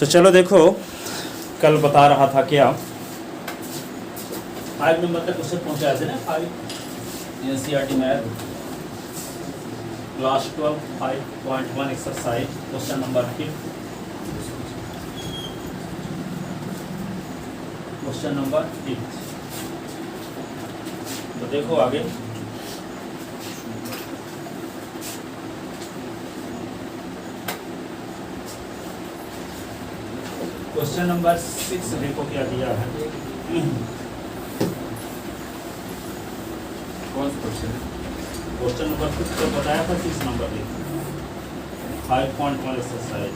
तो चलो देखो, कल बता रहा था क्या 5 नंबर तक उससे पहुंचाए थे ना। 5 NCERT math class 12 5.1 exercise question number 5, question number 5। तो देखो आगे, क्वेश्चन नंबर 6 देखो क्या दिया है। कौन सा क्वेश्चन है? क्वेश्चन नंबर 6 तो बताया था, 6 नंबर देखो 5.1 एक्सरसाइज।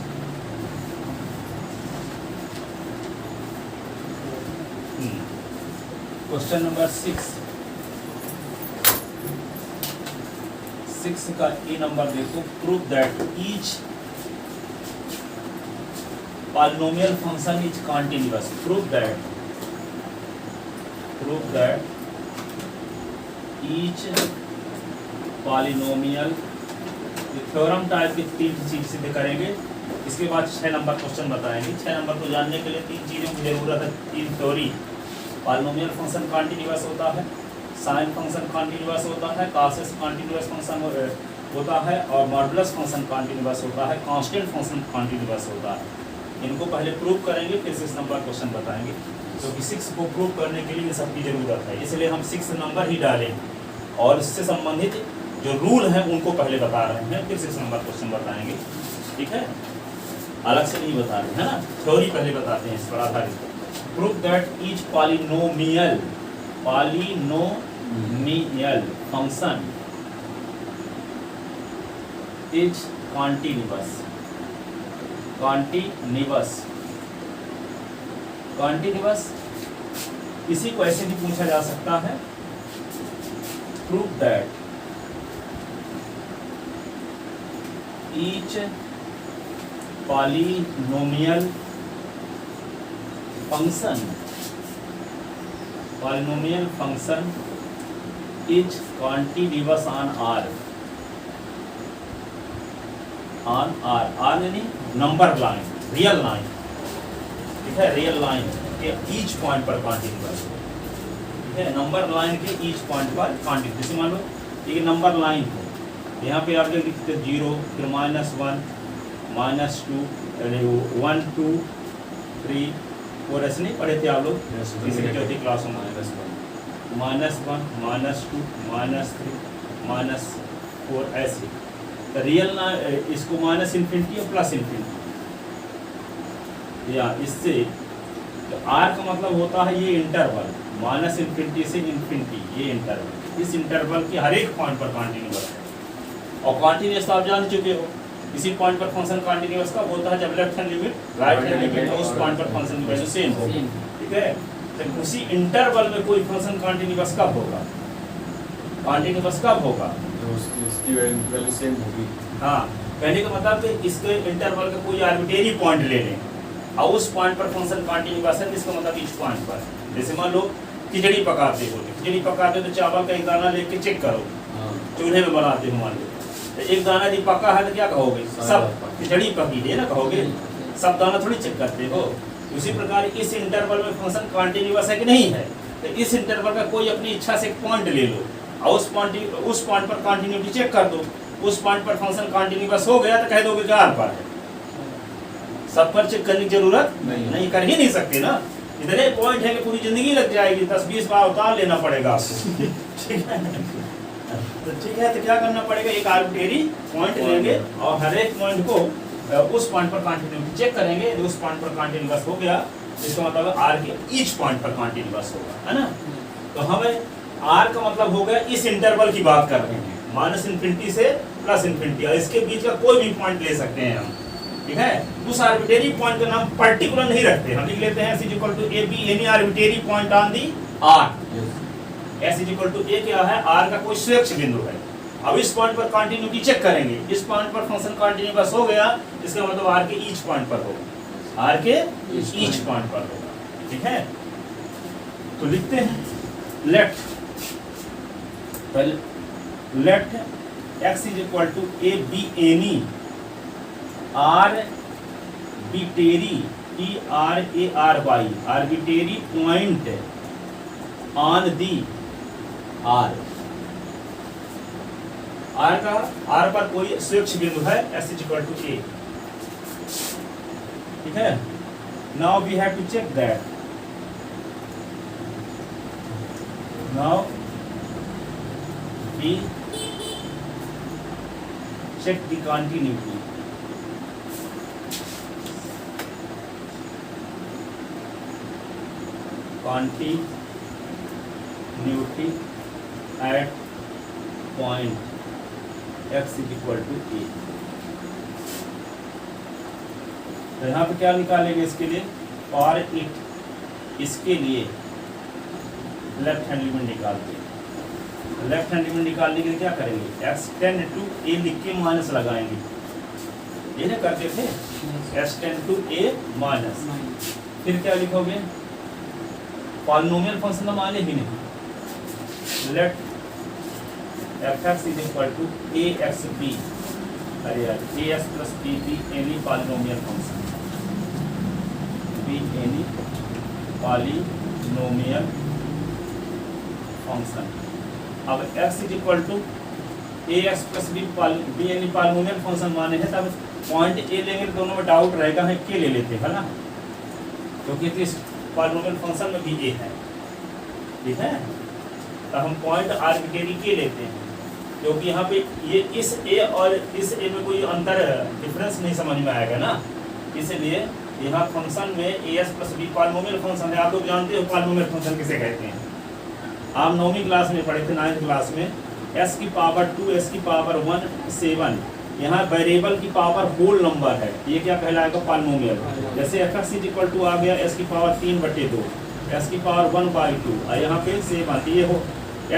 क्वेश्चन नंबर 6 का ए नंबर देखो। Prove that each polynomial function is continuous. Prove that each polynomial, theorem type की 3 चीज सिद्ध करेंगे। इसके बाद 6 नंबर क्वेश्चन बताएंगे। 6 नंबर को जानने के लिए 3 चीजों की जरूरत है, 3 थ्योरी। पॉलिनोमियल फंक्शन कॉन्टिन्यूअस होता है, साइन फंक्शन कॉन्टिन्यूअस होता है, कॉसेस कॉन्टिन्यूअस फंक्शन होता है, और मॉडुलस फंक्शन कॉन्टिन्यूअस होता है, कांस्टेंट फंक्शन कॉन्टिन्यूअस होता है। इनको पहले प्रूव करेंगे, फिर 6 नंबर क्वेश्चन बताएंगे। क्योंकि 6 को प्रूव करने के लिए सबकी जरूरत है, इसलिए हम 6 नंबर ही डालेंगे और इससे संबंधित जो रूल हैं उनको पहले बता रहे हैं, फिर 6 नंबर क्वेश्चन बताएंगे। ठीक है, अलग से नहीं बता रहे हैं ना, थ्योरी पहले बताते हैं इस पर आधारित। Prove that each polynomial function is continuous. इसी को ऐसे भी पूछा जा सकता है, prove that each polynomial function is continuous on R यानी नंबर लाइन, रियल लाइन। ठीक है, रियल लाइन के ईच पॉइंट पर कॉन्टिन्यूअस। ठीक है, नंबर लाइन के ईच पॉइंट पर कॉन्टिन्यूअस। जैसे मान लो ये नंबर लाइन है, यहाँ पे आप लिखते 0, फिर -1, -2, 1, 2, 3, 4 ऐसे नहीं पढ़े थे आप लोग तीसरी चौथी क्लासों में? -1, -2, -3, -4 ऐसे। तो रियल ना इसको -इन्फिनिटी और +इन्फिनिटी, या इससे तो आर का मतलब होता है ये इंटरवल, -इन्फिनिटी से इन्फिनिटी, ये इंटरवल। इस इंटरवल के हर एक पॉइंट पर कॉन्टिन्यूअस है। और कॉन्टिन्यूअस तो आप जान चुके हो, इसी पॉइंट पर फंक्शन कॉन्टिन्यूअस कब होता है? जब left hand limit right hand limit उस पॉइंट पर फंक्शन की वैल्यू सेम हो। ठीक है, तो उसी इंटरवल में कोई फंक्शन कॉन्टिन्यूअस कब होगा? उसकी वैल्यू सेम होगी। हाँ, कहने का मतलब कि इसके इंटरवल का कोई आर्बिट्रेरी पॉइंट ले लें और उस पॉइंट पर फंक्शन कॉन्टिन्यूअस है, इसका मतलब इस पॉइंट पर। जैसे मान लो खिचड़ी पकाते हो, तो चावल का एक दाना लेके चेक करो, चूल्हे में बनाते हो मान लो, तो एक दाना यदि पका है तो क्या कहोगे? सब खिचड़ी पकी है ना कहोगे, सब दाना थोड़ी चेक करते हो। उसी प्रकार इस इंटरवल में फंक्शन कॉन्टिन्यूअस है कि नहीं है, तो इस इंटरवल का कोई अपनी इच्छा से एक पॉइंट ले लो और उस पॉइंट पर कॉन्टिन्यूटी चेक कर दो। उस पॉइंट पर फंक्शन कॉन्टिन्यूअस हो गया तो कह दोगे कि आर पर है। सब पर चेक करने की जरूरत नहीं, कर ही नहीं सकते ना। इतने पॉइंट है कि पूरी जिंदगी लग जाएगी, 10-20 बार उतार लेना पड़ेगा आपको। ठीक है, तो ठीक है, तो क्या करना पड़ेगा? एक आर्बिट्रेरी पॉइंट लेंगे और हर एक पॉइंट को उस पॉइंट पर कॉन्टिन्यूटी चेक करेंगे। उस पॉइंट पर कॉन्टिन्यूअस हो गया, इसका मतलब आर के ईच पॉइंट पर कॉन्टिन्यूअस होगा, है ना। तो हमें आर का मतलब हो गया, इस इंटरवल की बात कर रहे हैं, -इन्फिनिटी से +इन्फिनिटी, और इसके बीच का कोई भी पॉइंट ले सकते हैं हम। ठीक है, उस आर्बिट्रेरी पॉइंट का नाम पर्टिकुलर नहीं रखते, हम लिख लेते हैं S = AB any arbitrary point on the R। S = A क्या है? R का कोई स्वेच्छ बिंदु है। अब इस पॉइंट पर कंटिन्यूटी चेक करेंगे, इस पॉइंट पर फंक्शन कंटिन्यूअस हो गया, इसका मतलब R के ईच पॉइंट पर होगा, R के ईच पॉइंट पर होगा। ठीक है, तो लिखते हैं let x = a b any r arbitrary TRARY arbitrary point on the R R पर कोई स्वेच्छ बिंदु है S इक्वल टू A, ठीक है। Now we have to check that, now we check the continuity. Continuity at point x is equal to a. तो यहाँ पे क्या निकालेंगे इसके लिए, और इसके लिए लेफ्ट हैंड लिमिट निकालते हैं। लेफ्ट हैंड लिमिट निकालने के लिए क्या करेंगे, x टेंड टू a लिख के माइनस लगाएंगे, ये ना करते थे, x tend to a minus, फिर क्या लिखोगे, पॉलिनोमियल फंक्शन का मान ही नहीं, let fx is equal to axb, अरे यार as plus b be any polynomial function, be any polynomial function. अब x is equal to ax plus b यानी पॉलिनोमियल फंक्शन माने हैं, तब पॉइंट a लेंगे तो दोनों में डाउट रहेगा, है के ले लेते हैं ना, क्योंकि इस पॉलिनोमियल फंक्शन में भी a है, ठीक है। तो हम पॉइंट आर्बिट्रेरी के लेते हैं, क्योंकि यहाँ पे ये इस a और इस a में कोई अंतर डिफरेंस नहीं समझ में आएगा ना, इसलिए यहाँ फंक्शन में as plus b polynomial function है। आप लोग जानते हो पॉलिनोमियल फंक्शन किसे कहते हैं, आप 9वीं क्लास में पढ़े थे, 9th क्लास में s की पावर 2 s की पावर 1 7, यहाँ वेरिएबल की पावर होल नंबर है, ये क्या कहलाएगा, पॉलिनोमियल। जैसे fx इज इक्वल टू आ गया s की पावर 3/2, s की पावर 1/2, और यहाँ पे 7, ये हो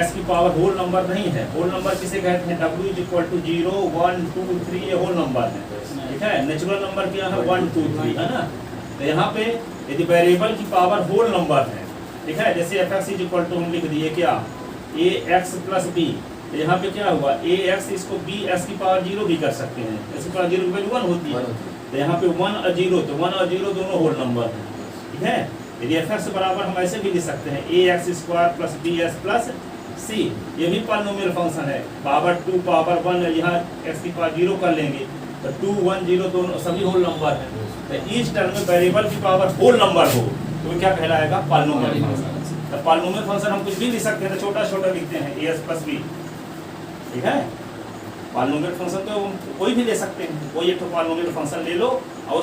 s की पावर होल नंबर नहीं है। होल नंबर किसे कहते हैं, w इज इक्वल टू 0 1 2 3, ये होल नंबर है, ठीक है। नेचुरल नंबर क्या है, 1 2 3, है ना। तो यहाँ पे यदि वेरिएबल की पावर होल नंबर है, ठीक है, जैसे fx इज इक्वल टू हम लिख दिए क्या, ax प्लस b, यहाँ पे क्या हुआ, ax इसको b s की पावर 0 भी कर सकते हैं, s की पावर 0 की वैल्यू 1 होती है, तो यहाँ पे 1 और 0, तो 1 और 0 दोनों होल नंबर हैं, ठीक है। यदि fx बराबर हम ऐसे भी लिख सकते हैं ax square plus bs plus c, ये भी पॉलिनोमियल फंक्शन है, पावर 2 पावर 1, यहाँ x की पावर 0 कर लेंगे, तो 2 1 0 दोनों सभी होल नंबर हैं। तो इस टर्म में वेरिएबल की पावर होल नंबर हो तो क्या कहलाएगा, पॉलिनोमियल फंक्शन। तो पॉलिनोमियल फंक्शन हम कुछ भी लिख सकते हैं, तो छोटा छोटा लिखते हैं as प्लस b, ठीक है। पॉलिनोमियल फंक्शन तो कोई भी ले सकते हैं, कोई एक तो पॉलिनोमियल फंक्शन ले लो और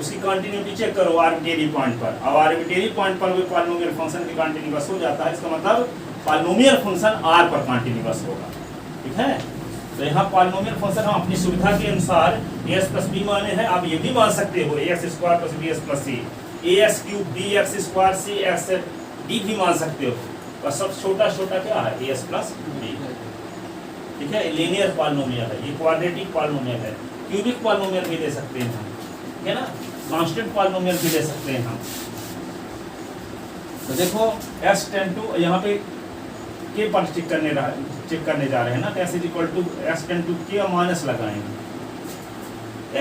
उसकी कंटिन्यूटी चेक करो आर्बिट्रेरी पॉइंट पर, और आर्बिट्रेरी पॉइंट पर वो पॉलिनोमियल फंक्शन की कंटिन्यूअस हो जाता है, इसका मतलब पॉलिनोमियल फंक्शन r पर कंटिन्यूअस होगा, ठीक है। तो यहाँ पॉलिनोमियल फंक्शन हम अपनी सुविधा के अनुसार as प्लस b माने हैं, आप ये भी मान सकते हो ax square plus bs plus c, ax cube bx square cx d भी मान सकते हो, और सब छोटा छोटा क्या है, as प्लस b, ठीक है। लीनियर पॉलिनोमियल है, ये क्वाड्रेटिक पॉलिनोमियल है, क्यूबिक पॉलिनोमियल भी ले सकते हैं हम, ठीक है ना, कांस्टेंट पॉलिनोमियल भी ले सकते हैं हम। तो देखो s टेंड टू, यहाँ पे के पर चेक करने जा रहे हैं ना, तो s is equal to s tend to के माइनस लगाएंगे,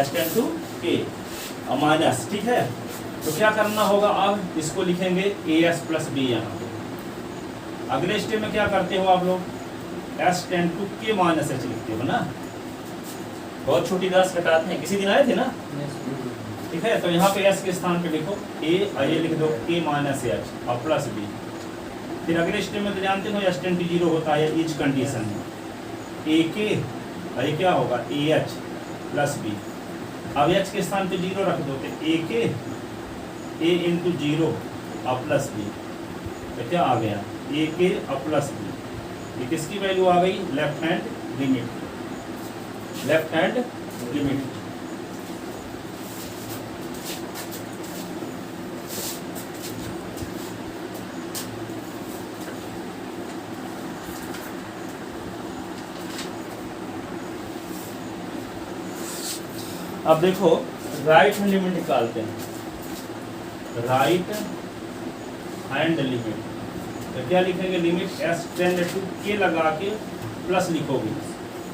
s टेंड टू के माइनस, ठीक है। तो क्या करना होगा, अब इसको लिखेंगे as प्लस b, यहाँ पे अगले स्टेप में क्या करते हो आप लोग, s टेंड टू के माइनस h लिखते हो ना, बहुत छोटी राशि घटाते हैं, किसी दिन आए थे ना, ठीक है। तो यहाँ पे s के स्थान पे लिखो a, ये लिख दो k माइनस h और प्लस b, फिर अगले स्टेप में तो जानते हो s टेंड टू 0 होता है, इच कंडीशन है, a के ये क्या होगा ah प्लस b, अब h के स्थान पे 0 रख दो, तो a के a इंटू 0 और प्लस b, तो क्या आ गया, a के और प्लस b, ये किसकी वैल्यू आ गई, left hand limit, left hand limit. अब देखो राइट हैंड लिमिट निकालते हैं, राइट हैंड लिमिट, तो क्या लिखेंगे, लिमिट s टेंड टू के लगा के प्लस लिखोगे,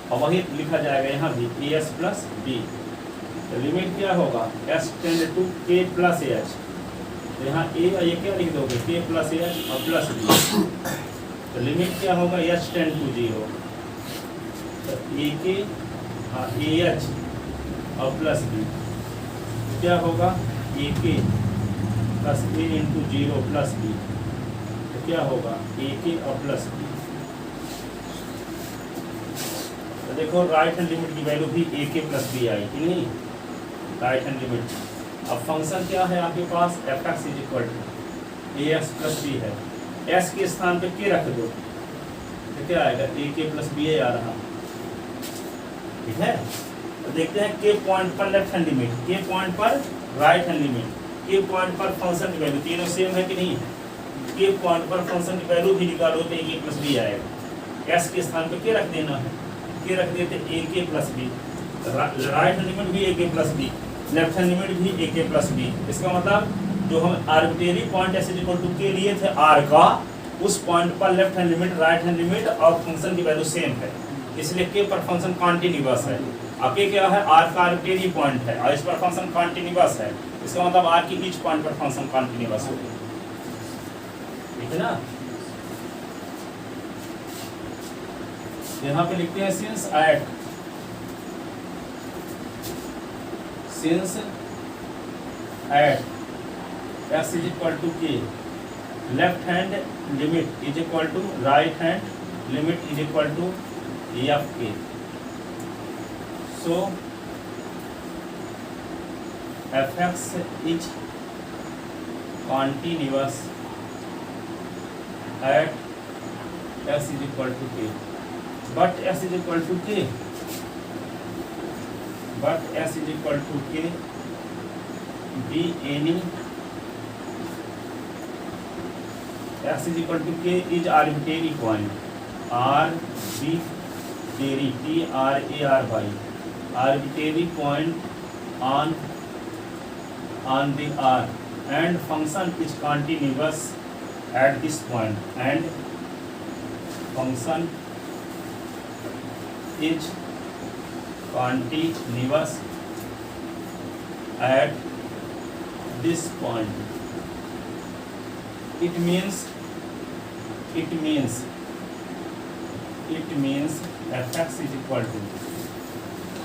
और वही लिखा जाएगा यहाँ भी as प्लस b, तो लिमिट क्या होगा s tend to k plus H, तो यहाँ a और ये क्या लिख दोगे k प्लस एच और प्लस b, तो लिमिट क्या होगा h टेंड टू 0, तो a k ah और प्लस b, क्या होगा ए के प्लस ए इंटू 0 प्लस बी, तो क्या होगा ए के और प्लस बी। तो देखो राइट हैंड लिमिट की वैल्यू भी ए के प्लस बी आई कि नहीं, राइट हैंड लिमिट। अब फंक्शन क्या है आपके पास F X is equal to A X plus B है, एस के स्थान पे के रख दो तो क्या आएगा ए के प्लस बी आ रहा, ठीक है। तो देखते हैं के पॉइंट पर लेफ्ट हैंड लिमिट, के पॉइंट पर राइट हैंड लिमिट, के पॉइंट पर फंक्शन की वैल्यू तीनों सेम है कि नहीं है, के पॉइंट पर फंक्शन की वैल्यू भी निकालो तो ए के प्लस बी आएगा, एस के स्थान पे के रख देना है, के रख देते A K plus B, right hand limit भी A K plus B, left hand limit भी ए के प्लस बी। इसका मतलब जो हम arbitrary point S equal to के लिए थे आर का, उस पॉइंट पर left hand limit right hand limit और फंक्शन की वैल्यू सेम है, इसलिए के पर फंक्शन कॉन्टिन्यूअस है। आगे क्या है आर का आर्बिट्रेरी पॉइंट है और इस पर फंक्शन कॉन्टिन्यूअस है, इसका मतलब आर की ईच पॉइंट पर फंक्शन कॉन्टिन्यूअस होगी, ठीक है ना। यहाँ पे लिखते हैं since at s is equal to K, left hand limit is equal to right hand limit is equal to F K, so fx is continuous at s is equal to k, but s is equal to k be any x is equal to k is arbitrary point, arbitrary T-R-A-R-Y arbitrary point on the R, and function is continuous at this point, and function is continuous at this point. It means fx is equal to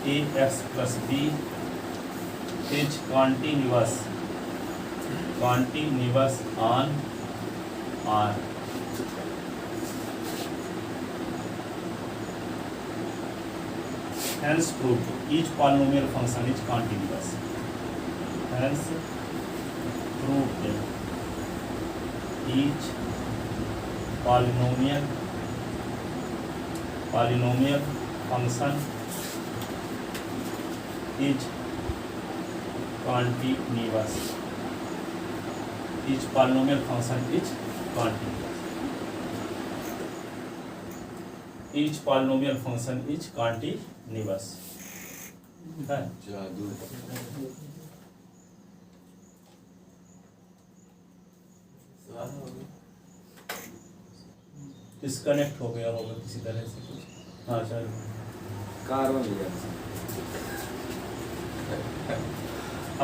ax plus b is continuous on R. Hence proved each polynomial function is continuous. Hence proved each polynomial function is continuous. Each polynomial function is continuous. Each polynomial function is continuous. है? जादू disconnect हो गया होगा किसी तरह से कुछ। हाँ चलो कार में लिया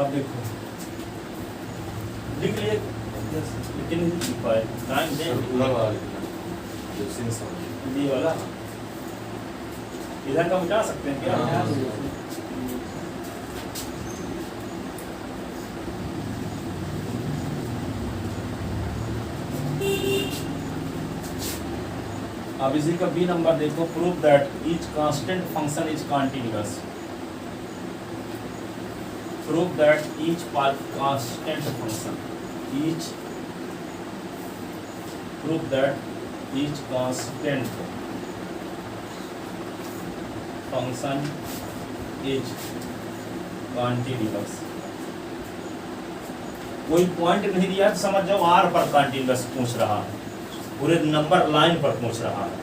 अब देखो लिख लिए लेकिन नहीं लिख पाए टाइम दे जो सिंस ये वाला इधर का मिटा सकते हैं क्या? अब इसी का बी नंबर देखो, prove that each constant function is continuous. Prove that each constant function prove that each constant function is continuous। कोई पॉइंट नहीं दिया तो समझ जाओ आर पर कॉन्टिन्यूअस पूछ रहा है, पूरे नंबर लाइन पर पूछ रहा है,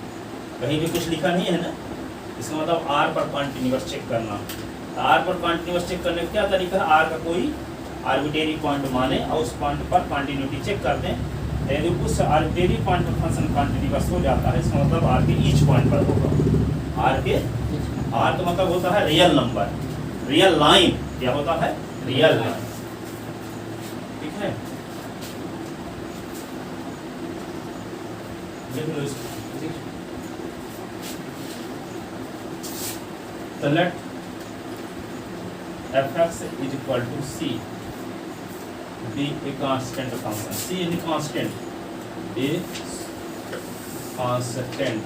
कहीं भी कुछ लिखा नहीं है ना, इसका मतलब आर पर कॉन्टिन्यूअस चेक करना। आर पर कॉन्टिन्यूअस चेक करने का क्या तरीका है, आर का कोई आर्बिट्रेरी पॉइंट माने और उस पॉइंट पर कॉन्टिन्यूटी चेक कर दें, यदि उस आर्बिट्रेरी पॉइंट पर फंक्शन कॉन्टिन्यूअस हो जाता है इसका मतलब आर के ईच पॉइंट पर होगा। आर का मतलब होता है रियल नंबर, रियल लाइन क्या होता है, रियल है। ठीक है, लिख लो इसको। तो late fx is equal to c be a constant function. c is a constant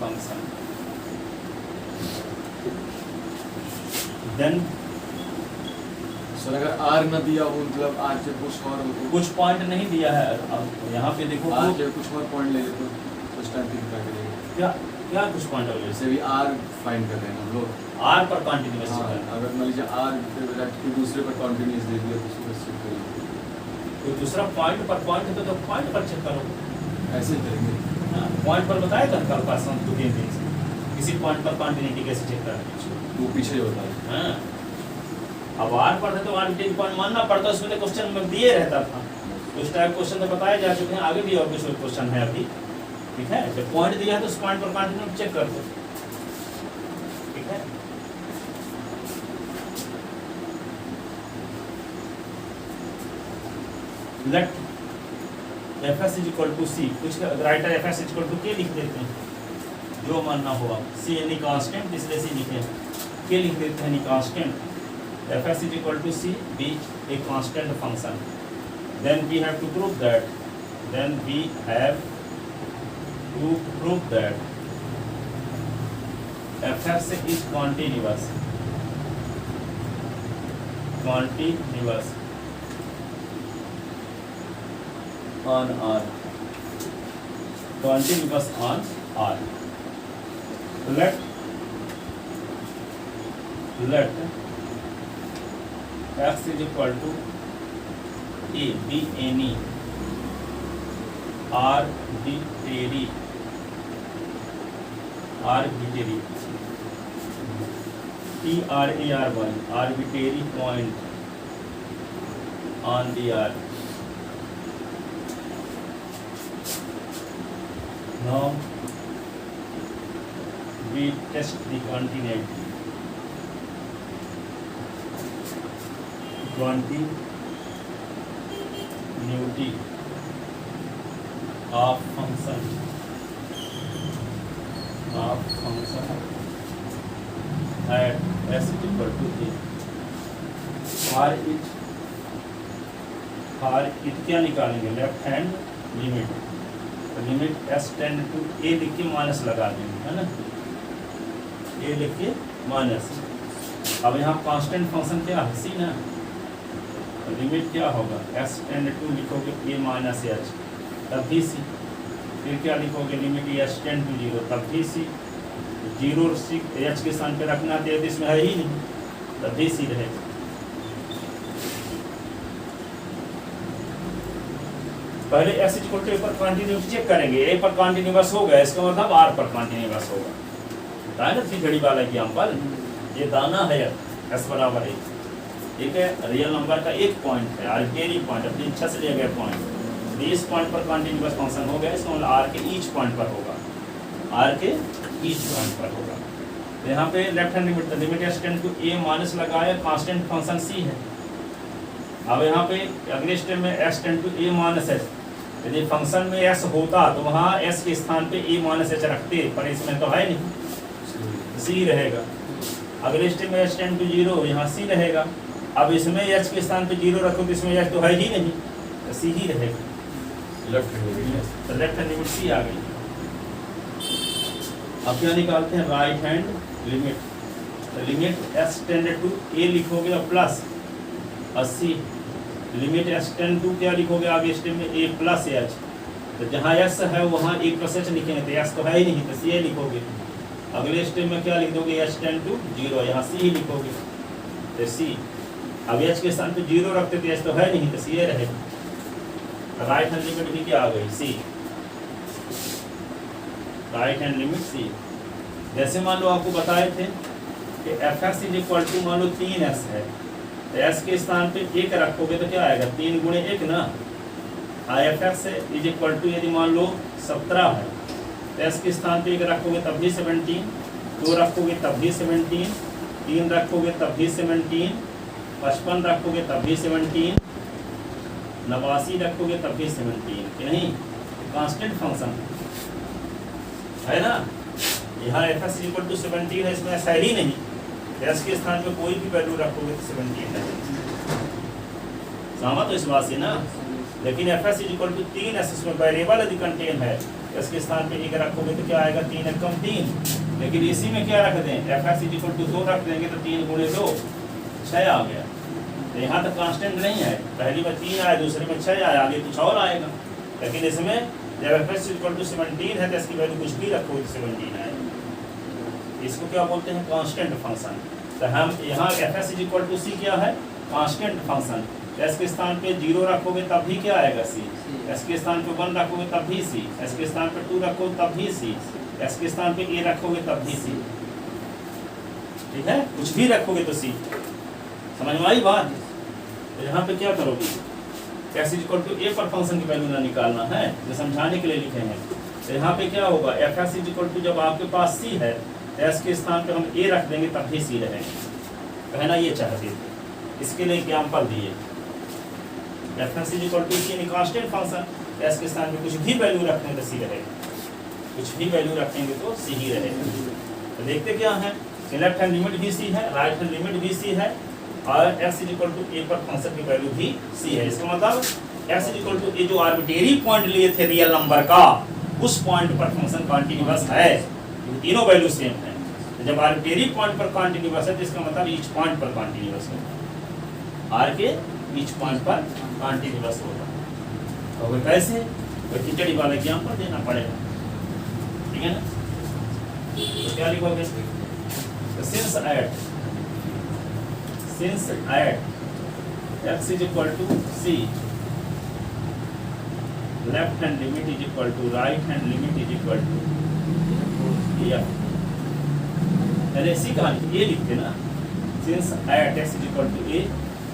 function. Then sir अगर आर न दिया हो मतलब आर से कुछ और कुछ पॉइंट नहीं दिया है। अब यहाँ पे देखो आर से कुछ और पॉइंट ले लेते उस टाइम ठीक कर देंगे। क्या क्या कुछ पॉइंट हो जैसे भी आर फाइंड कर रहे हैं हम लोग, आर पर कॉन्टिन्यूस हाँ, अगर मान लीजिए आर पे बजाय कि दूसरे पर कॉन्टिन्यूस दे दिया तो उसको चेक करेंगे, कोई दूसरा पॉइंट पर पॉइंट है तो पॉइंट पर चेक करो। ऐसे ही करेंगे। पॉइंट पर बताया था कल परसों 2-3 दिन से, किसी पॉइंट पर कॉन्टिन्यूटी कैसे चेक करना है। वो पीछे होता है। हाँ, अब आर पर थे तो आर टेन पॉइंट मानना पड़ता, उसमें तो क्वेश्चन में दिए रहता था। उस टाइप क्वेश्चन तो बताए जा चुके हैं, आगे भी और कुछ क्वेश्चन है अभी। ठीक है, जब पॉइंट दिया है तो उस पॉइंट पर कॉन्टिन्यूटी चेक कर दो। ठीक है, let fs is equal to c, कुछ writer fs is equal to k लिख देते हैं, जो मानना होगा। c यानी कांस्टेंट, इसलिए c लिखे, k लिख देते हैं, constant. fs is equal to c be a constant function. Then we have to prove that fs is continuous on R, continuous on R. Let x is equal to a be any arbitrary TRARY arbitrary point on the R. Now we test the continuity of function at s is equal to a. for it क्या निकालेंगे, left hand limit, limit s tend to a लिख के minus लगा देंगे, है ना, a लिख के माइनस। अब यहाँ कांस्टेंट फंक्शन क्या है, c ना, लिमिट क्या होगा, s टेंड टू लिखोगे a माइनस h तब भी c, फिर क्या लिखोगे, लिमिट s टेंड टू 0 तब भी c, 0 h के स्थान पे रखना तो इसमें है ही नहीं, तब भी c रहेगा। पहले s इक्वल टू a पर कंटीन्यूअस चेक करेंगे, a पर कंटीन्यूअस हो गया इसका मतलब r पर कंटीन्यूअस होगा। दाना थी घड़ी वाला एग्जांपल, ये दाना है s बराबर 1, ठीक है, रियल नंबर का एक पॉइंट है, आर्बिट्रेरी पॉइंट, अपनी इच्छा से लिया गया पॉइंट, इस पॉइंट पर कंटीन्यूअस फंक्शन हो गया, इसका मतलब r के ईच पॉइंट पर होगा, r के ईच पॉइंट पर होगा। तो यहाँ पे left hand limit s tend to a minus लगाया, कांस्टेंट फंक्शन c है। अब यहाँ पे अगले स्टेप में s tend to a minus h, यदि फंक्शन में s होता तो वहाँ s के स्थान पे a माइनस h रखते, पर इसमें तो है नहीं, c रहेगा। अगले स्टेप में s टेंड टू 0, यहाँ c रहेगा। अब इसमें h के स्थान पे 0 रखो तो इसमें h तो है ही नहीं, तो c ही रहेगा। लेफ्ट हैंड लिमिट c आ गई। अब क्या निकालते हैं, राइट हैंड लिमिट, तो limit s tend to a लिखोगे और plus 80, limit s tend to क्या लिखोगे आगे स्टेप में a प्लस h, तो जहाँ s है वहाँ a प्लस h लिखेंगे, तो s तो है ही नहीं, तो c लिखोगे। अगले स्टेप में क्या लिख दोगे, s टेंड टू 0, यहाँ c ही लिखोगे, तो c। अब h के स्थान पे 0 रखते तो s तो है नहीं, तो c रहेगा। राइट हैंड लिमिट भी क्या आ गई, c, right hand limit c। जैसे मान लो आपको बताए थे कि fx इज इक्वल टू मान लो 3s है, तो s के स्थान पे 1 रखोगे तो क्या आएगा, 3 गुणे 1 ना, fx इज इक्वल टू यदि मान लो 17 है, तो s के स्थान पे 1 रखोगे तब भी 17, 2 रखोगे तब भी 17, 3 रखोगे तब भी 17, 55 रखोगे तब भी 17, 89 रखोगे तब भी 17, कि नहीं? कांस्टेंट फंक्शन है ना। यहाँ fs इक्वल टू 17 है, इसमें ऐसा ही नहीं, s के स्थान पे कोई भी वैल्यू रखोगे तो 17 है। सहमत हो इस बात से ना। लेकिन fs इक्वल टू 3s, इसमें वेरिएबल यदि कंटेन है, s के स्थान पे 1 रखोगे तो क्या आएगा? 3 एकम 3। लेकिन इसी में क्या रख दें? fs इक्वल टू 2 रख देंगे तो 3 गुणे 2 6 आ गया। तो यहाँ तक कांस्टेंट नहीं है, पहली में 3 आया, दूसरे में 6 आया, आगे कुछ और आएगा। लेकिन इसमें जब fs इक्वल टू 17 है तो इसकी वैल्यू कुछ भी रखोगे तो 17 आएगा। इसको क्या बोलते हैं? Constant function. तो हम यहाँ fs इक्वल टू c क्या है? Constant function. s के स्थान पे 0 रखोगे तब भी क्या आएगा? c। s के स्थान पे 1 रखोगे तब भी c। s के स्थान पे 2 रखोगे तब भी c। s के स्थान पे a रखोगे तब भी c। ठीक है, कुछ भी रखोगे तो c। समझ में आई बात? तो यहाँ पे क्या करोगे? x इक्वल टू a पर फंक्शन की वैल्यू ना निकालना है, जो समझाने के लिए लिखे हैं। तो यहाँ पे क्या होगा? fs इक्वल टू जब आपके पास c है, s के स्थान पे हम a रख देंगे तब भी c रहेंगे। कहना ये चाहते थे, इसके लिए एग्जाम्पल दिए। fs equal to c constant function, s के स्थान पे कुछ भी वैल्यू रखेंगे तो c रहेगा, कुछ भी वैल्यू रखेंगे तो c ही रहेगा। तो देखते क्या है, लेफ्ट हैंड लिमिट भी c है, राइट हैंड लिमिट भी c है, और x इक्वल टू a पर फंक्शन की वैल्यू भी c है। इसका मतलब x इक्वल टू a जो आर्बिट्रेरी पॉइंट लिए थे रियल नंबर का, उस पॉइंट पर फंक्शन कॉन्टिन्यूअस है। तीनों वैल्यू सेम है। तो जब आर्बिट्रेरी पॉइंट पर कॉन्टिन्यूअस है तो इसका मतलब ईच पॉइंट पर कॉन्टिन्यूअस होगा, r के ईच पॉइंट पर कॉन्टिन्यूअस होगा। और कैसे? तो खिचड़ी वाला एग्जाम्पल देना पड़ेगा, ठीक है ना। तो क्या लिखोगे? Since at x is equal to c, left hand limit is equal to right hand limit is equal to f। अरे सी कहानी ये लिखते ना, since at x is equal to a,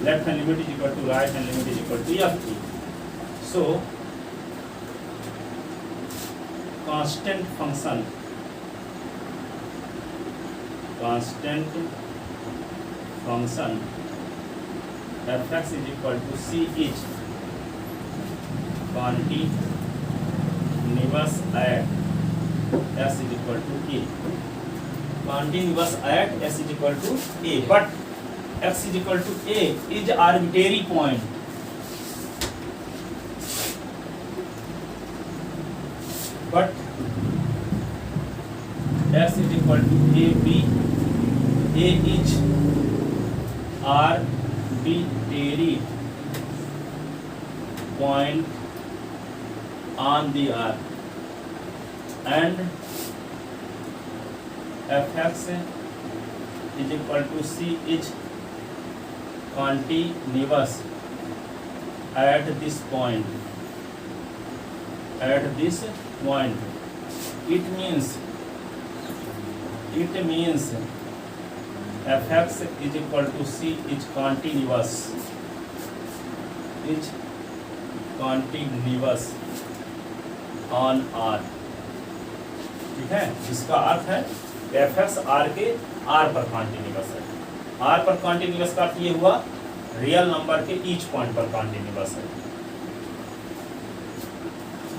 left hand limit is equal to right hand limit is equal to f। so constant function fx is equal to c is continuous at s is equal to a, continuous at s is equal to a, but x is equal to a is arbitrary point, but x is equal to a b, a is arbitrary point on the earth, and fx is equal to c is continuous at this point, it means fx is equal to c is continuous on r। ठीक है, इसका अर्थ है fx r के r पर continuous है। r पर continuous का अर्थ ये हुआ रियल नंबर के ईच पॉइंट पर कॉन्टिन्यूअस है।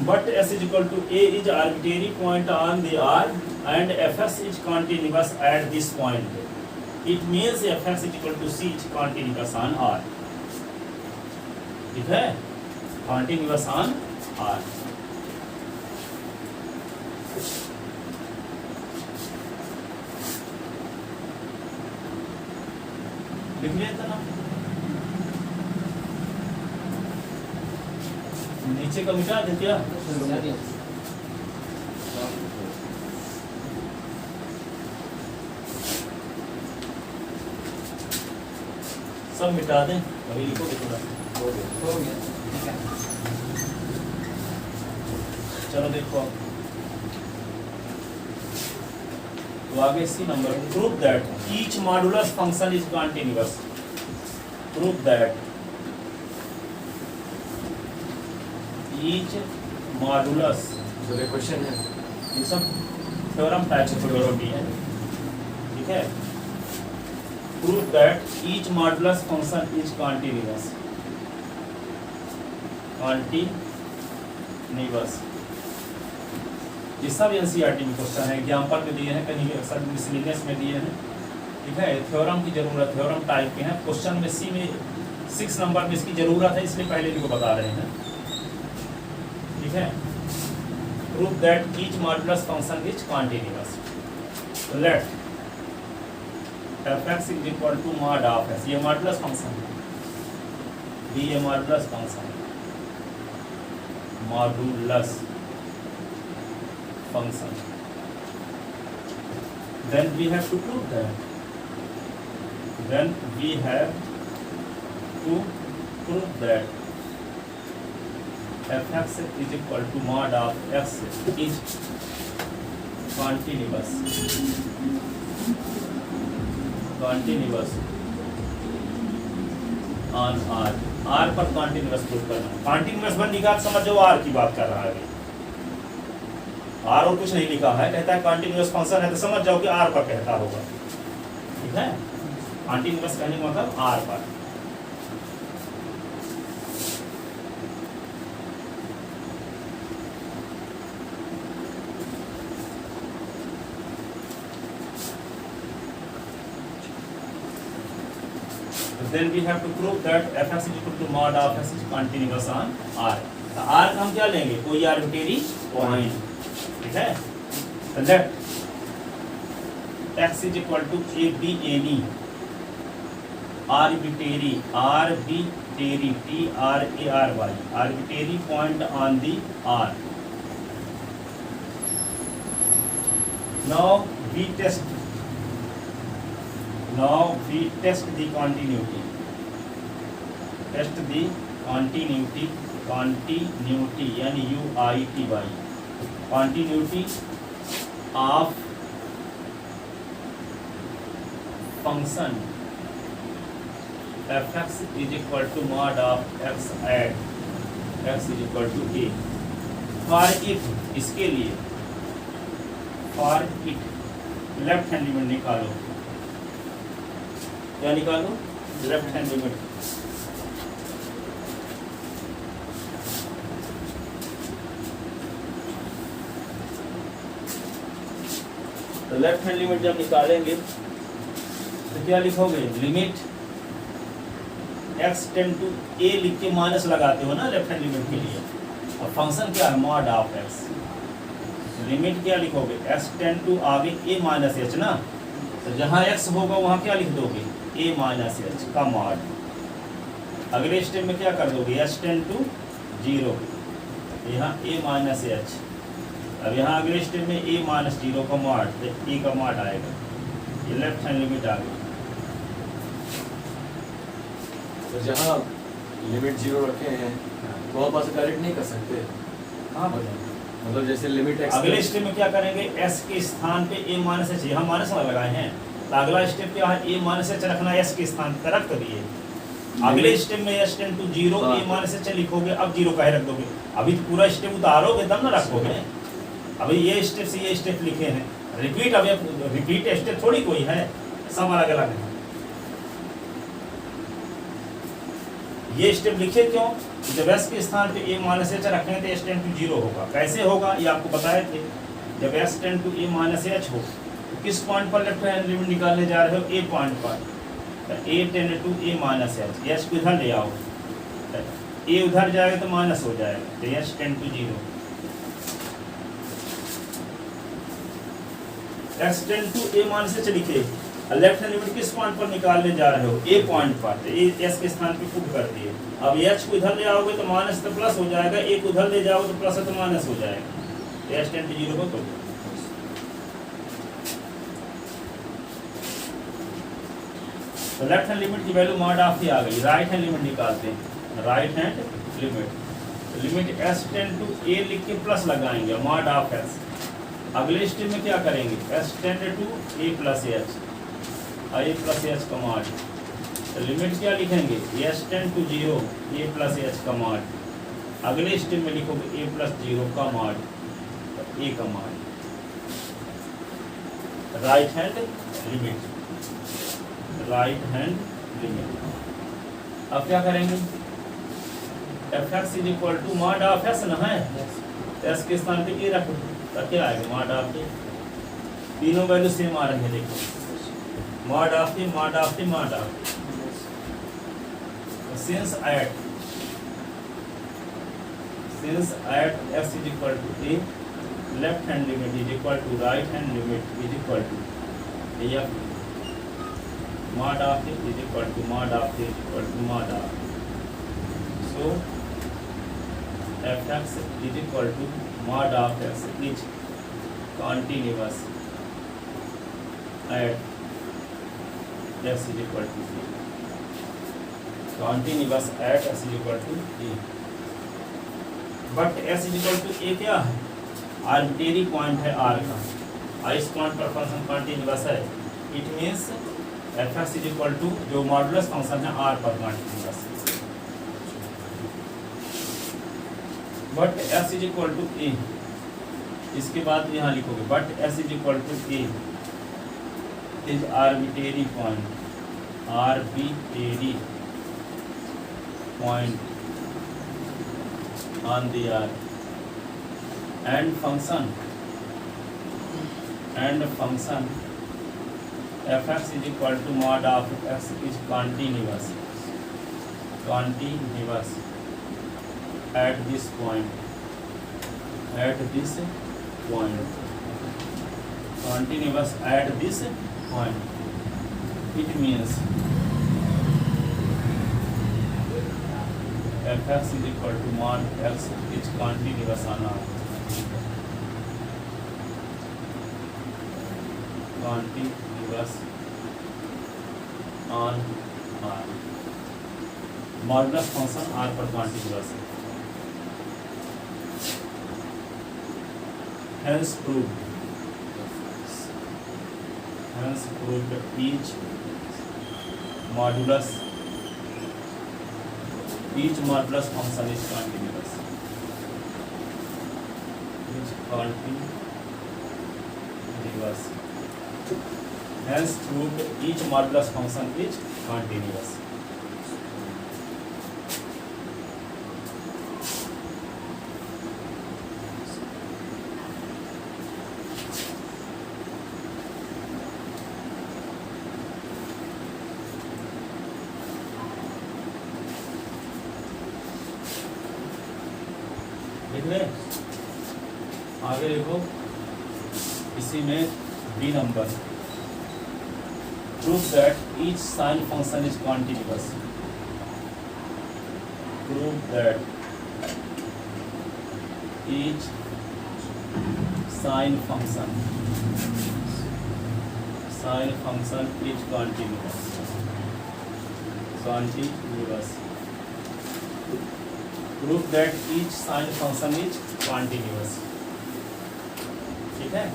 But s is equal to a is arbitrary point on the r and fs is continuous at this point. It means fx is equal to c is continuous on r। ठीक है, continuous on r। लिख लिया था ना, नीचे का मिटा दे क्या? सब मिटा दें, अभी लिखोगे थोड़ा। चलो देखो तो आगे C number, prove that each modulus function is continuous. Prove that each modulus, जो क्वेश्चन है ये सब थ्योरम टाइप से थ्योरम भी है, ठीक है। prove that each modulus function is continuous ये सब एनसीईआरटी में क्वेश्चन है, एग्जाम्पल में दिए हैं, कहीं अक्सर मिसलिनियस में दिए हैं, ठीक है। थ्योरम की जरूरत, थ्योरम टाइप के हैं क्वेश्चन में, सी में 6 नंबर में इसकी जरूरत है, इसलिए पहले इनको बता रहे हैं, ठीक है। Prove that each modulus function is continuous. Let f(x) is equal to mod of s, ये मॉडुलस फंक्शन है, ये मॉडुलस फंक्शन है, modulus function. Then we have to prove that. f(x) is equal to mod of x is continuous on R पर continuous prove करना। continuous पर निकाल समझो, R की बात कर रहा है, आर और कुछ नहीं लिखा है, कहता है कॉन्टिन्यूअस फंक्शन है, तो समझ जाओ कि आर पर कहता होगा, ठीक है। कॉन्टिन्यूअस कहने का मतलब आर पर। Then we have to prove that f(x) is equal to mod of s is continuous on R। तो R का हम क्या लेंगे, कोई आर्बिट्रेरी पॉइंट, ठीक है। तो let x is equal to A be any arbitrary T R A R Y arbitrary point on the R। Now we test the continuity, यानी UITY, continuity of function f(x) is equal to mod of x at x is equal to a। for if, इसके लिए for it left hand limit निकालो, क्या निकालो, left hand limit. तो left hand limit जब निकालेंगे तो क्या लिखोगे, limit x tend to a लिख के माइनस लगाते हो ना लेफ्ट हैंड लिमिट के लिए, और फंक्शन क्या है, मॉड ऑफ x। लिमिट क्या लिखोगे, x टेंड टू आगे a माइनस h ना, तो जहाँ x होगा वहाँ क्या लिख दोगे, a माइनस h का मॉड। अगले स्टेप में क्या कर दोगे, h टेंड टू 0, यहाँ a माइनस h। अब यहाँ अगले स्टेप में a माइनस 0 का मॉड, a का मॉड आएगा, ये लेफ्ट हैंड लिमिट आ गई। तो जहाँ लिमिट 0 रखे हैं वहाँ पास डायरेक्ट नहीं कर सकते। हाँ, मतलब जैसे लिमिट x, अगले स्टेप में क्या करेंगे, s के स्थान पे a माइनस h, यहाँ माइनस लगाए हैं, तो अगला स्टेप क्या है, a माइनस h रखना, s के स्थान पर रख दिए। अगले स्टेप में s tend to 0 a minus h लिखोगे, अब 0 का ही रख दोगे। अभी तो पूरा स्टेप उतारोगे तब ना रखोगे, अभी ये स्टेप से ये स्टेप लिखे हैं, रिपीट, अब रिपीट स्टेप थोड़ी कोई है, सब अलग अलग है। ये स्टेप लिखे क्यों, जब s के स्थान पे a माइनस h रखेंगे तो s टेंड टू 0 होगा। कैसे होगा ये आपको बताए थे, जब s tend to a minus h हो तो किस पॉइंट पर लेफ्ट हैंड लिमिट निकालने जा रहे हो, a पॉइंट पर। तो a tend to a minus h, s को इधर ले आओ, तो a उधर जाएगा तो माइनस हो जाएगा, तो s tend to 0। x tend to a minus h लिखे, लेफ्ट हैंड लिमिट किस पॉइंट पर निकालने जा रहे हो, a पॉइंट पर, तो s के स्थान पे पुट कर दिए। अब h को इधर ले आओगे तो माइनस तो प्लस हो जाएगा, a को उधर ले जाओगे तो प्लस है तो माइनस हो जाएगा, तो s टेंड टू 0 हो। तो लेफ्ट हैंड लिमिट की वैल्यू मॉड ऑफ ही आ गई। राइट हैंड लिमिट निकालते हैं, right hand limit s tend to a लिख के प्लस लगाएंगे, मॉड ऑफ s। अगले स्टेप में क्या करेंगे, s tend to a plus h, a plus h का मॉड। तो लिमिट क्या लिखेंगे, s tend to 0 a plus h का मॉड। अगले स्टेप में लिखोगे a प्लस 0 का मॉड, तो a का mod. Right hand limit right hand limit. अब क्या करेंगे, F X is equal to mod of S ना है, एस के स्थान पे ये रखो तो क्या आएगा मॉड ऑफ ए, तीनों वैल्यू सेम आ रही है देखो, mod of A mod of A mod of since at x is equal to a, left hand limit is equal to right hand limit is equal to a of mod of a is equal to mod of a is equal to mod of a. So fx is equal to mod of x is continuous at x is equal to a, continuous at x is equal to a, but s is equal to A क्या है, arbitrary point है r का, और इस point पर function continuous है, it means F X is equal to जो modulus function है r पर continuous, but s is equal to A, इसके बाद यहाँ लिखोगे but s is equal to A is arbitrary point, arbitrary point on the R, and function fx is equal to mod of x is continuous at this point, continuous at this point, it means fx is equal to mod x is continuous on R, continuous on R, modulus function R पर continuous है, hence proved each modulus function is continuous. Hence proved each modulus function is continuous. आगे देखो इसी में B number, prove that each sine function is continuous, prove that each sine function is continuous, prove that each sine function is continuous, ठीक है।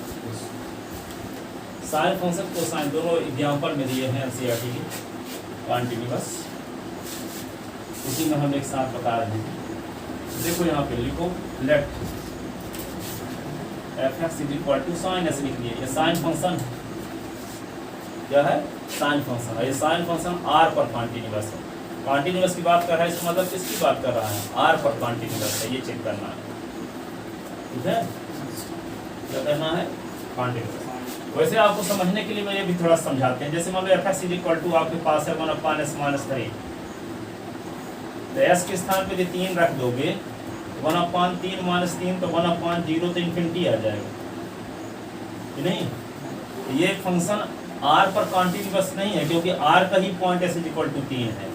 Sine function cosine दोनों example में दिए हैं एनसीईआरटी के, कॉन्टिन्यूअस, उसी में हम एक साथ बता रहे हैं। देखो यहाँ पे लिखो left F X is equal to sine S लिख लिए, ये साइन फंक्शन क्या है, साइन फंक्शन है, ये साइन फंक्शन आर पर कॉन्टिन्यूअस है, कॉन्टिन्यूअस की बात कर रहा है, इसका मतलब किसकी बात कर रहा है, आर पर कॉन्टिन्यूअस है, ये चेक करना है, ठीक है, क्या करना है, कॉन्टिन्यूअस। वैसे आपको समझने के लिए मैं ये भी थोड़ा समझाते हैं, जैसे मान लो F X is equal to आपके पास है 1/s-3, तो एस के स्थान पे जो 3 रख दोगे 1/3 - 3 तो 1/0 तो इन्फिनिटी आ जाएगा कि नहीं, ये फंक्शन आर पर कॉन्टिन्यूअस नहीं है क्योंकि आर का ही point S is equal to 3 है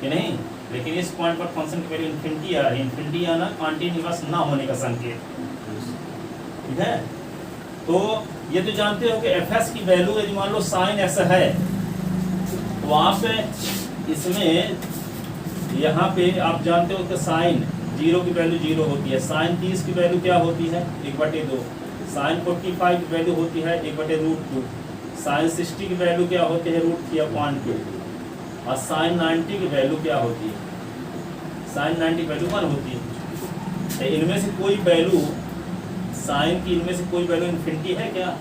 कि नहीं, लेकिन इस पॉइंट पर फंक्शन की वैल्यू इन्फिनिटी आ रही है, इन्फिनिटी आना कॉन्टिन्यूअस ना होने का संकेत, ठीक है। तो ये तो जानते हो कि एफ एस की वैल्यू यदि मान लो साइन एस है तो आप इसमें यहाँ पे आप जानते हो कि साइन 0 की वैल्यू 0 होती है, साइन 30 की वैल्यू क्या होती है 1/2, साइन 45 की वैल्यू होती है 1/√2, साइन 60 की वैल्यू क्या होती है √3/2, और साइन 90 की वैल्यू क्या होती है, साइन 90 वैल्यू 1 होती है। इनमें से कोई वैल्यू साइन की, इनमें से कोई वैल्यू इन्फिनिटी है क्या,